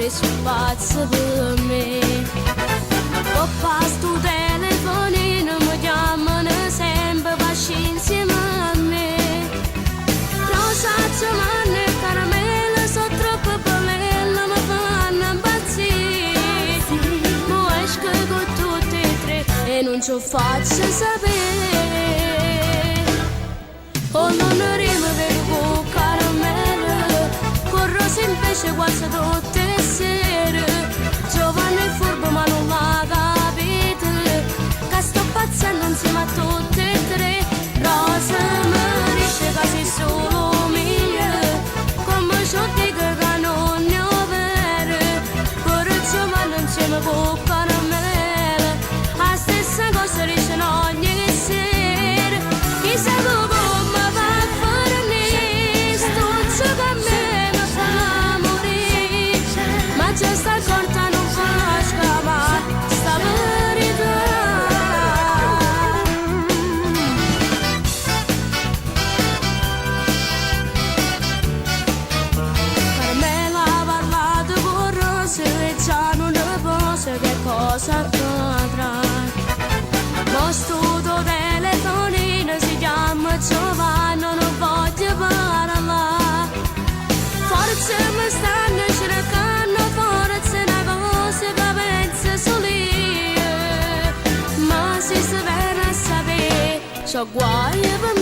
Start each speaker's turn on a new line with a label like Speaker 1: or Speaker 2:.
Speaker 1: si pazzo per me. Papà sto telefonino mi chiamano sempre pasci insieme a me. Rosa, giovanni e caramelle sono troppo belle, mi fanno impazzire. Ma esco con tutti e tre e non ci faccio sapere. Oh non rima vedo con caramelle, con rosa invece quasi tutte le sere. Giovane e furbo ma non l'ha capito, che sto pazzendo insieme a tutte e tre. Rosa mi dice che sei solo mia, come ciò dico che non ne ho vere. Per giovane insieme con caramelle, la stessa cosa dice ogni sera. Chissà come va a fare stuzzo che a me mi fa morire, ma già sta accorta non fa scavare sta verità. Carmela ha parlato con Rosa e già non ne posso che cosa accadrà. Mo sto telefonino si chiama Giovanni, non voglio parlare. Forse mi stanno cercando, forse una cosa che penso solo io. Ma se si viene a sapere, c'ho guai per